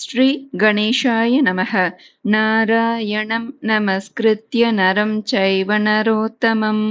ஸ்ரீ கணேஷாய நமः. நாராயணம் நமஸ்கிருத்ய நரம் சைவ நரோத்தமம்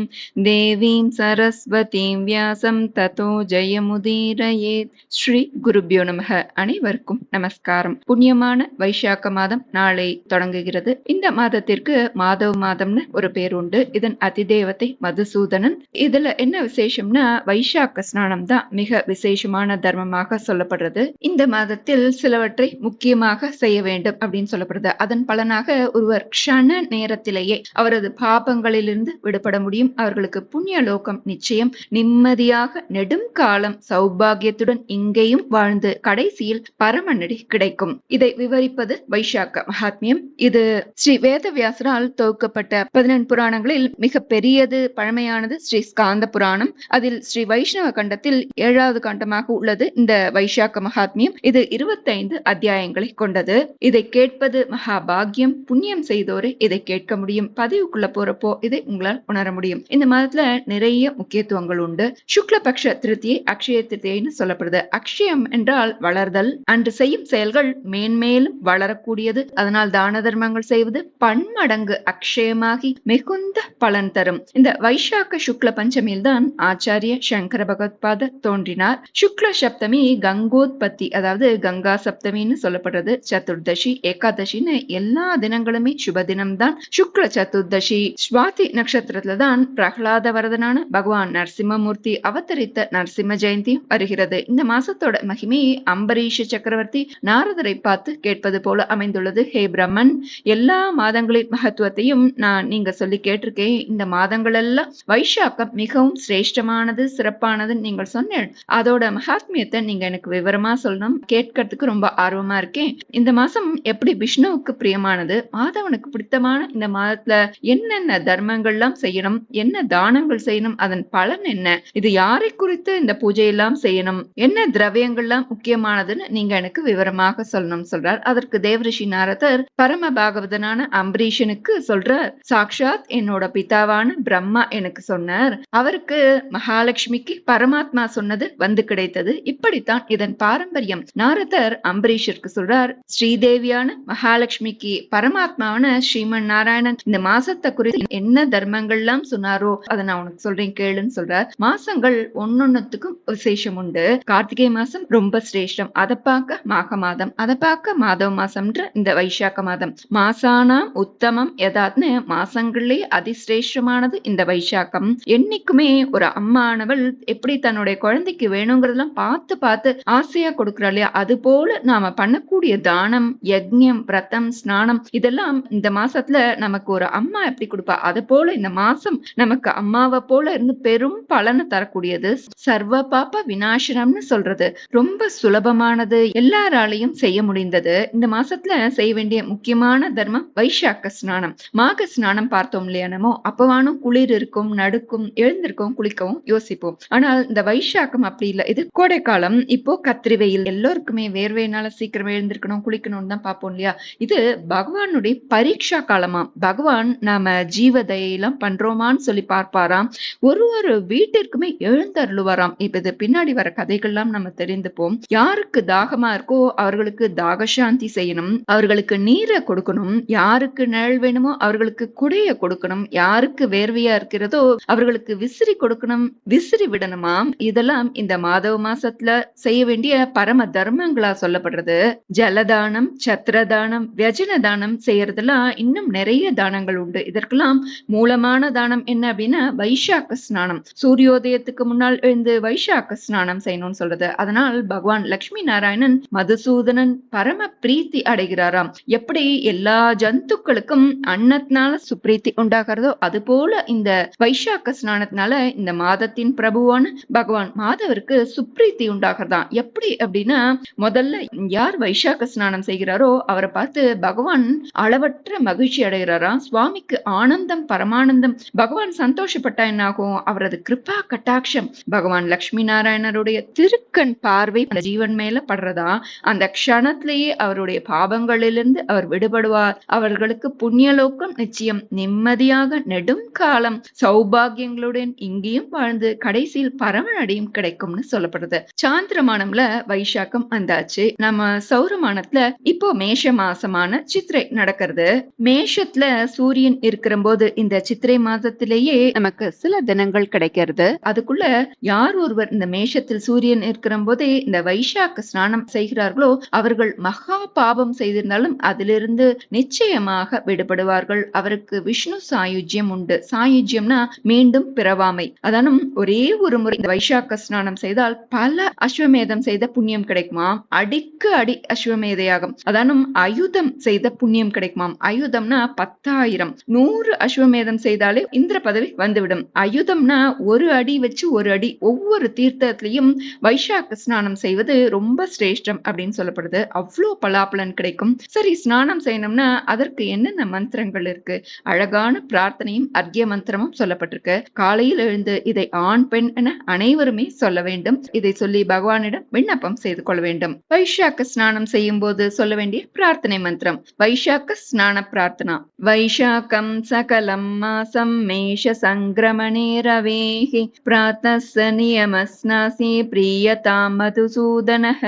தேவீம் சரஸ்வதீம் வியாசம் ததோ ஜெயமுதீரயேத். ஸ்ரீ குருப்யோ நமः. அனைவருக்கும் நமஸ்காரம். புண்ணியமான வைசாக்க மாதம் நாளை தொடங்குகிறது. இந்த மாதத்திற்கு மாதவ மாதம்னு ஒரு பேர் உண்டு. இதன் அதிதேவதை மதுசூதனன். இதுல என்ன விசேஷம்னா வைசாக்க ஸ்நானம் தான் மிக விசேஷமான தர்மமாக சொல்லப்படுறது. இந்த மாதத்தில் சிலவற்றை முக்கியமாக செய்ய வேண்டும் அப்படின்னு சொல்லப்படுது. அதன் பலனாக ஒருவர் க்ஷண நேரத்திலேயே அவரது பாபங்களிலிருந்து விடுபட முடியும். அவர்களுக்கு புண்ணிய லோகம் நிச்சயம். நிம்மதியாக நெடும் காலம் சௌபாகியத்துடன் இங்கேயும் வாழ்ந்து கடைசியில் பரமநடி கிடைக்கும். இதை விவரிப்பது வைசாக்க மகாத்மியம். இது ஸ்ரீ வேதவியாசரால் தொகுக்கப்பட்ட 14 புராணங்களில் மிக பெரியது, பழமையானது ஸ்ரீ ஸ்காந்த புராணம். அதில் ஸ்ரீ வைஷ்ணவ கண்டத்தில் 7வது கண்டமாக உள்ளது இந்த வைசாக்க மகாத்மியம். இது 25 அத்தியாயங்களை கொண்டது. இதை கேட்பது மகாபாகியம். புண்ணியம் செய்தோரை இதை கேட்க முடியும். பதிவுக்குள்ள போறப்போ இதை உங்களால் உணர முடியும். இந்த மாதத்துல நிறைய முக்கியத்துவங்கள் உண்டு. சுக்லபக்ஷ திருத்தியை அக்ஷய திருத்தியைன்னு சொல்லப்படுது. அக்ஷயம் என்றால் வளர்தல். அன்று செய்யும் செயல்கள் மேன்மேலும் வளரக்கூடியது. அதனால் தான தர்மங்கள் செய்வது பன்மடங்கு அக்ஷயமாகி மிகுந்த பலன் தரும். இந்த வைசாக்க சுக்ல பஞ்சமியில் தான் ஆச்சாரிய சங்கர பகவத்பாதர் தோன்றினார். சுக்ல சப்தமி கங்கோத்பத்தி, அதாவது கங்கா சப்தமின்னு சொல்லப்படுறது. சதுர்தசி, ஏகாதசின்னு எல்லா தினங்களுமே சுப தினம் தான். சுக்ல சதுர்தசி ஸ்வாதி நட்சத்திரத்துல தான் பிரகலாத வரதனான பகவான் நரசிம்மமூர்த்தி அவதரித்த நரசிம்ம ஜெயந்தியும் வருகிறது. இந்த மாசத்தோட மகிமை அம்பரீஷ சக்கரவர்த்தி நாரதரை பார்த்து கேட்பது போல அமைந்துள்ளது. ஹே பிரம்மன், எல்லா மாதங்களின் மகத்துவத்தையும் நீங்க சொல்லி கேட்டிருக்கேன். இந்த மாதங்கள் எல்லாம் வைசாக்கம் மிகவும் சிரேஷ்டமானது, சிறப்பானது நீங்கள் சொன்னேன். அதோட மகாத்மியத்தை நீங்க எனக்கு விவரமா சொல்லணும். கேட்கறதுக்கு ரொம்ப ஆர்வமா இருக்கேன். இந்த மாசம் எப்படி விஷ்ணுவுக்கு பிரியமானது, மாதவனுக்கு பிடித்தமான இந்த மாதத்துல என்னென்ன தர்மங்கள்லாம் செய்யணும், என்ன தானங்கள் செய்யணும், அதன் பலன் என்ன, இது யாரை குறித்து இந்த பூஜை எல்லாம் செய்யணும், என்ன திரவியங்கள்லாம் முக்கியமானதுன்னு நீங்க எனக்கு விவரமாக சொல்லணும் சொல்றார். அதற்கு தேவரிஷி நாரதர் பரம பாகவதனான அம்பரீஷனுக்கு சொல்றார், சாக்ஷாத் என்னோட பிதாவான பிரம்மா எனக்கு சொன்னார். அவருக்கு மகாலட்சுமிக்கு பரமாத்மா சொன்னது வந்து கிடைத்தது. இப்படித்தான் இதன் பாரம்பரியம். நாரதர் அம்பரீஷருக்கு சொல்றார், ஸ்ரீதேவியான மகாலட்சுமிக்கு பரமாத்மாவான ஸ்ரீமன் நாராயணன் இந்த மாசத்தை குறித்து என்ன தர்மங்கள்லாம் சொன்னாரோ அதை நான் உனக்கு சொல்றேன் கேளுன்னு சொல்றார். மாசங்கள் ஒன்னொன்னுத்துக்கும் விசேஷம் உண்டு. கார்த்திகை மாசம் ரொம்ப சிரேஷ்டம். அதை பார்க்க மாக மாதம், அதை பார்க்க மாதவ மாசம்ன்ற இந்த வைசாக்க மாதம். மாசானாம் உத்தமம் எதாத்னு மாசங்களே அதிசிரேஷ்டமானது இந்த வைசாக்கம். என்னைக்குமே ஒரு அம்மானவள் எப்படி தன்னுடைய குழந்தைக்கு வேணுங்கிறதெல்லாம் பார்த்து பார்த்து ஆசையா கொடுக்குறா இல்லையா, அது போல நாம பண்ணக்கூடிய தானம், யஜ்ஞம், விரதம், ஸ்நானம் இதெல்லாம் இந்த மாசத்துல நமக்கு ஒரு அம்மா எப்படி கொடுப்பா, அது போல இந்த மாசம் நமக்கு அம்மாவை போல இருந்து பெரும் பலனை தரக்கூடியது. சர்வ பாப விநாசனம்னு சொல்றது ரொம்ப சுலபமானது, எல்லாராலையும் செய்ய முடிந்தது. இந்த மாசத்துல செய்ய வேண்டிய முக்கியமான தர்மம் வைசாக்க ஸ்நானம். மாக ஸ்நானம் பார்த்தோம் இல்லையா, நம்ம அப்பவானும் குளிர் இருக்கும், நடுக்கும், எழுந்திருக்கும், குளிக்கவும் யோசிப்போம். ஆனால் இந்த வைசாக்கம் அப்படி இல்லை. இது கோடை காலம். இப்போ கத்திரி வெயில், எல்லோருக்குமே வேர்வையினால சீக்கிரம் எழுந்திருக்கணும், குளிக்கணும்னு தான் பார்ப்போம் இல்லையா. இது பகவானுடைய பரீட்சா காலமா. பகவான் நாம ஜீவதையெல்லாம் பண்றோமான்னு சொல்லி பார்ப்பாராம். ஒரு வீட்டிற்குமே எழுந்தருளுவாராம். இப்ப இது பின்னாடி வர கதைகள்லாம் நம்ம தெரிந்துப்போம். யாருக்கு தாகமா இருக்கோ அவர்களுக்கு தாகசாந்தி செய்யணும், அவர்களுக்கு நீரை கொடுக்கணும், யாருக்கு நிழல் வேணுமோ அவர்களுக்கு குடைய கொடுக்கணும், யாருக்கு வேர்வையா இருக்கிறதோ அவர்களுக்கு விசிறி கொடுக்கணும், விசிறி விடணுமாம். இதெல்லாம் இந்த மாதவ மாசத்துல செய்ய வேண்டிய பரம தர்மங்களா சொல்லப்படுறது. ஜலதானம், சத்திரதானம், வியஜன தானம் செய்யறதெல்லாம் இன்னும் நிறைய தானங்கள் உண்டு. இதற்கெல்லாம் மூலமான தானம் என்ன அப்படின்னா வைசாக்க ஸ்நானம். சூரியோதயத்துக்கு முன்னால் எழுந்து வைசாக்க ஸ்நானம் செய்யணும்னு சொல்றது. அதனால் பகவான் லட்சுமி நாராயணன் மதுசூதனன் பரம பிரீத்தி அடைகிறாராம். எப்படி எல்லா ஜந்துக்களுக்கும் அன்னத்தினால சுப்ரீத்தி உண்டாகிறதோ அது போல இந்த வைசாக்க ஸ்நானத்தினால இந்த மாதத்தின் பிரபுவான பகவான் மாதவருக்கு சுப்ரீத்தி உண்டாகிறதாம். எப்படி அப்படின்னா, முதல்ல யார் வைசாக்க ஸ்நானம் செய்கிறாரோ அவரை பார்த்து பகவான் அளவற்ற மகிழ்ச்சி அடைகிறாராம். சுவாமிக்கு ஆனந்தம், பரமானந்தம். பகவான் சந்தோஷப்பட்டா என்ன ஆகும், அவரது கிருபா கட்டாட்சம் பகவான் லட்சுமி நாராயணருடைய திருக்கண் பார்வை அந்த ஜீவன் மேல படுறதா. அந்த க்ஷணத்திலேயே அவருடைய பாபங்களிலிருந்து அவர் விடுபடுவார். அவர்களுக்கு புண்ணியலோகம் நிச்சயம். நிம்மதியாக நெடும் காலம் சௌபாகியங்களுடன் இங்கேயும் வாழ்ந்து கடைசியில் பரமநடியும் கிடைக்கும்னு சொல்லப்படுது. சாந்திரமானம்ல வைசாக்கம் வந்தாச்சு. நம்ம சௌரமானத்துல இப்போ மேஷ மாசமான சித்திரை நடக்கிறது. மேஷத்துல சூரியன் இருக்கிற போது இந்த சித்திரை மாதத்திலேயே நமக்கு சில தினங்கள் கிடைக்கிறது. அதுக்குள்ள யார் ஒருவர் இந்த மேஷத்தில் சூரியன் இருக்கிற போதே இந்த வைசாக்க ஸ்நானம் செய்கிறார்களோ அவர்கள் மகா பாபம் செய்திருந்தாலும் அதிலிருந்து நிச்சயமாக விடுபடுவார்கள். அவருக்கு விஷ்ணு சாயுஜ்யம் உண்டு. சாயுஜ்யம்னா மீண்டும் பிறவாமை. அதானும் ஒரே ஒரு முறை இந்த வைசாக்க ஸ்நானம் செய்தால் பல அஸ்வமேதம் செய்த புண்ணியம் கிடைக்குமாம். அடிக்கு அடி அஸ்வமேதையாகும். அதானும் அயுதம் செய்த புண்ணியம் கிடைக்குமாம். அயுதம்னா 10,000 100 அஸ்வமேதம் செய்தாலே இந்திர பதவி வந்துவிடும். அயுதம்னா ஒரு அடி வச்சு ஒரு அடி. ஒவ்வொரு தீர்த்தத்திலையும் வைசாக்க ஸ்நானம் செய்வது ரொம்ப சிரேஷ்டம் அப்படின்னு சொல்லப்படுது. அவ்வளோ பலாபலன் கிடைக்கும். சரி, ஸ்நானம் செய்யணும்னா அதற்கு என்னென்ன மந்திரங்கள் இருக்கு? அழகான பிரார்த்தனையும் அர்க்கிய மந்திரமும் சொல்லப்பட்டிருக்கு. காலையில் எழுந்து இதை ஆண் பெண் என அனைவருமே சொல்ல வேண்டும். இதை சொல்லி பகவானிடம் விண்ணப்பம் செய்து கொள்ள வேண்டும். வைசாக்க ஸ்நானம் செய்யும் போது சொல்ல வேண்டிய பிரார்த்தனை மந்திரம் வைசாக்க ஸ்நான பிரார்த்தனா. வைசாக்கம் சகலம் மாசம் மேஷ சங்கிரமணே ரவேஹி பிராத்தஸ்ஸ நியமஸ்நாசி பிரியதாம் மதுசூதனஹ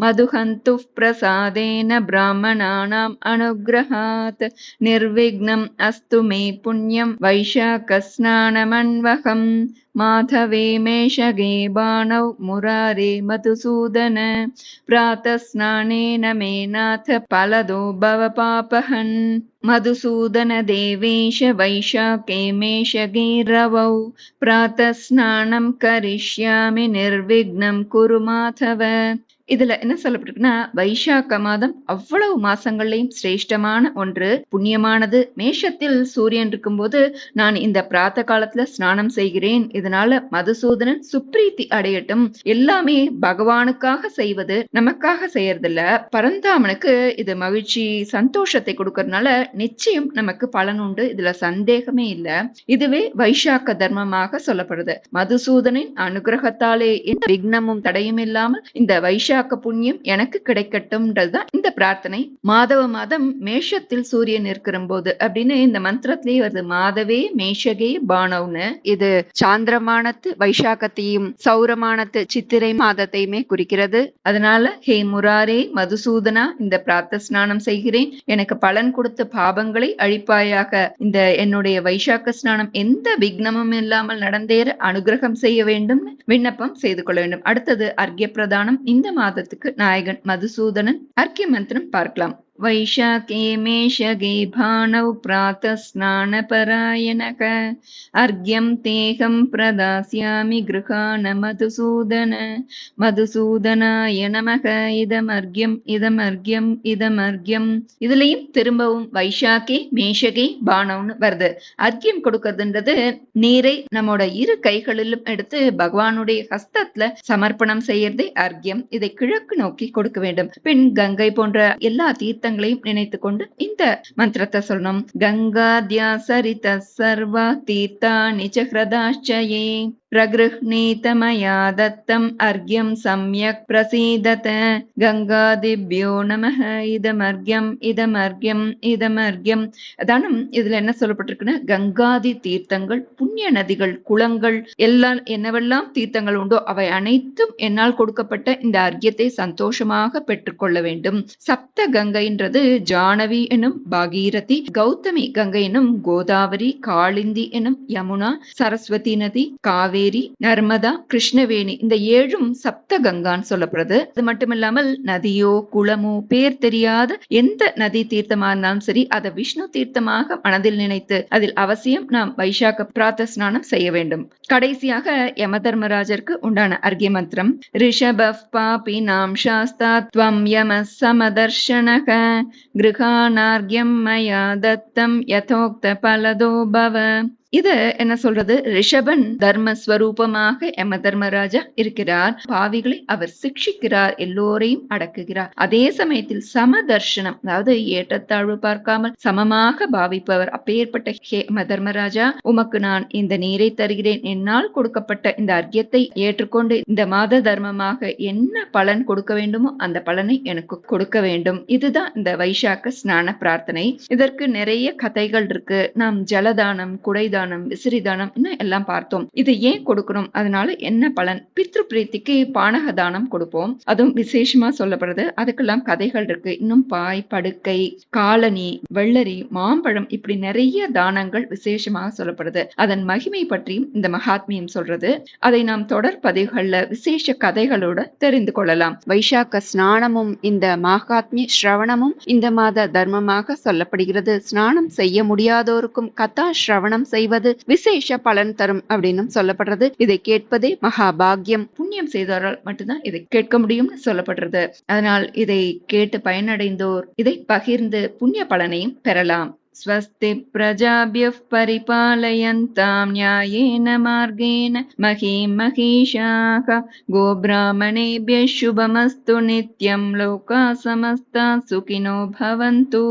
மதுஹந்து பிரசாதேன பிராமணானாம் அனுக்ரஹாத் நிர்விக்னம் அஸ்து மே புண்ணியம் வைசாக்க ஸ்நானமன்வகம் மாதவே மேஷகே பாணௌ முராரே மதுசூதன பிராத்தஸ்நானேன மே நாத பலதோ பவ பாபஹன் மதுசூதன தேவேஷ வைசாகே மேஷகே ரவௌ பிராத்தஸ்நானம் கரிஷ்யாமி நிர்விக்னம் குரு மாதவ. இதுல என்ன சொல்லப்பட்டிருக்குன்னா, வைசாக்க மாதம் அவ்வளவு மாசங்கள்லயும் சிரேஷ்டமான ஒன்று, புண்ணியமானது. மேஷத்தில் சூரியன் இருக்கும்போது நான் இந்த பிராத்த காலத்துல ஸ்நானம் செய்கிறேன். இதனால மதுசூதனன் சுப்ரீத்தி அடையட்டும். எல்லாமே பகவானுக்காக செய்வது, நமக்காக செய்யறதில்ல. பரந்தாமனுக்கு இது மகிழ்ச்சி சந்தோஷத்தை கொடுக்கறதுனால நிச்சயம் நமக்கு பலன் உண்டு. இதுல சந்தேகமே இல்ல. இதுவே வைசாக்க தர்மமாக சொல்லப்படுது. மதுசூதனின் அனுகிரகத்தாலே எந்த விக்னமும் தடையும் இல்லாமல் இந்த வைசாக்க புண்ணியம் எனக்கு கிடைக்கட்டும்ன்றதுதான் இந்த பிரார்த்தனை. மாதவ மாதம் மேஷத்தில் சூரியன் இருக்கிற போது அப்படின்னு இந்த மந்திரத்திலேயே வருது. மாதவே மேஷகே பானவுன்னு. இது சாந்திரமானத்து வைசாக்கத்தையும் சௌரமானத்து சித்திரை மாதத்தையுமே குறிக்கிறது. அதனால ஹே முராரே மதுசூதனா, இந்த பிரார்த்த ஸ்நானம் செய்கிறேன். எனக்கு பலன் கொடுத்த பாபங்களை அழிப்பாயாக. இந்த என்னுடைய வைசாக்க ஸ்நானம் எந்த விக்னமும் இல்லாமல் நடந்தேற அனுகிரகம் செய்ய வேண்டும் விண்ணப்பம் செய்து கொள்ள வேண்டும். அடுத்தது அர்க்கிய பிரதானம். இந்த மாதத்துக்கு நாயகன் மதுசூதனன். அர்க்கிய மந்திரம் பார்க்கலாம். வைசாகே மேஷகே பாணௌ பிராத்தஸ்நான பராயணக அர்க்யம் தேகம் பிரதாஸ்யாமி கிருஹாண மதுசூதன மதுசூதனாய நமக இதமர்க்யம் இதமர்க்யம் இதமர்க்யம். இதுலயும் திரும்பவும் வைசாகே மேஷகே பாணவுன்னு வருது. அர்க்யம் கொடுக்கறதுன்றது நீரை நம்மோட இரு கைகளிலும் எடுத்து பகவானுடைய ஹஸ்தத்துல சமர்ப்பணம் செய்யறதே அர்க்யம். இதை கிழக்கு நோக்கி கொடுக்க வேண்டும். பின் கங்கை போன்ற எல்லா தீர்த்த நினைத்து கொண்டு இந்த மந்திரத்தை சொல்லணும். கங்காத்யா சரித சர்வா தீர்த்தானி ச ஹ்ரதாச்சயே பிரகிருஹ்ணீத மயா தத்தம் அர்க்யம் சம்யக் பிரசீதத கங்காதிப்யோ நமஹ இதமர்க்யம் இதமர்க்யம் இதமர்க்யம். அதானும் இதுல என்ன சொல்லப்பட்டிருக்குன்னா, கங்காதி தீர்த்தங்கள், புண்ணிய நதிகள், குளங்கள் எல்லாம் என்னவெல்லாம் தீர்த்தங்கள் உண்டோ அவை அனைத்தும் என்னால் கொடுக்கப்பட்ட இந்த அர்க்யத்தை சந்தோஷமாக பெற்றுக்கொள்ள வேண்டும். சப்த கங்கைன்றது ஜானவி எனும் பாகீரதி, கௌதமி கங்கை எனும் கோதாவரி, காளிந்தி எனும் யமுனா, சரஸ்வதி நதி, காவேரி, நர்மதா, கிருஷ்ணவேணி, இந்த 7ம் சப்த கங்கான்னு சொல்லப்படுது. அது மட்டுமில்லாமல் நதியோ குளமோ பேர் தெரியாத எந்த நதி தீர்த்தமா இருந்தாலும் சரி, அதை விஷ்ணு தீர்த்தமாக மனதில் நினைத்து அதில் அவசியம் நாம் வைசாக்க பிரார்த்த ஸ்நானம் செய்ய வேண்டும். கடைசியாக யம தர்மராஜருக்கு உண்டான அர்க்ய மந்திரம் ரிஷப பாபி நாம் சாஸ்தா த்வம் யம சமதர்ஷனக கிருஹானார்க்யம் மயா தத்தம் யதோக்த பலதோ பவ. இது என்ன சொல்றது? ரிஷபன் தர்மஸ்வரூபமாக யம தர்மராஜா இருக்கிறார். பாவிகளை அவர் சிக்ஷிக்கிறார், எல்லோரையும் அடக்குகிறார். அதே சமயத்தில் சமதர்ஷனம், அதாவது ஏற்றத்தாழ்வு பார்க்காமல் சமமாக பாவிப்பவர். அப்பேற்பட்ட யம தர்மராஜா, உமக்கு நான் இந்த நீரை தருகிறேன். என்னால் கொடுக்கப்பட்ட இந்த அர்க்யத்தை ஏற்றுக்கொண்டு இந்த மாத தர்மமாக என்ன பலன் கொடுக்க வேண்டுமோ அந்த பலனை எனக்கு கொடுக்க வேண்டும். இதுதான் இந்த வைசாக்க ஸ்நான பிரார்த்தனை. இதற்கு நிறைய கதைகள் இருக்கு. நாம் ஜலதானம், குடைதானம், அன்னதானம், விசிறிதானம் இன்னும் எல்லாம் பார்த்தோம். இது ஏன் கொடுக்கணும், அதனால என்ன பலன்? பித்ரு பிரீத்திக்கு பானக தானம் கொடுப்போம், அதுவும் விசேஷமா சொல்லப்படுறது. அதுக்கெல்லாம் கதைகள் இருக்கு. இன்னும் பாய், படுக்கை, காலனி, வெள்ளரி, மாம்பழம் இப்படி நிறைய தானங்கள் விசேஷமாக சொல்லப்படுது. அதன் மகிமை பற்றியும் இந்த மகாத்மியம் சொல்றது. அதை நாம் தொடர் பதிவுகள்ல விசேஷ கதைகளோட தெரிந்து கொள்ளலாம். வைசாக்க ஸ்நானமும் இந்த மகாத்மிய ஸ்ரவணமும் இந்த மாத தர்மமாக சொல்லப்படுகிறது. ஸ்நானம் செய்ய முடியாதோருக்கும் கதா ஸ்ரவணம் செய்வது விசேஷ பலன் தரும் அப்படின்னு சொல்லப்படுறது. இதை கேட்பதே மகாபாகியம். புண்ணியம் செய்தவரால் மட்டும்தான் இதை கேட்க முடியும்னு சொல்லப்படுறது. அதனால் இதை கேட்டு பயனடைந்தோர் இதை பகிர்ந்து புண்ணிய பலனையும் பெறலாம். स्वस्ति प्रजाभ्यः परिपालयन्तां न्यायेन मार्गेण महीं महिषाः गोब्राह्मणेभ्यः शुभमस्तु नित्यं लोकाः समस्ताः सुखिनो भवन्तु।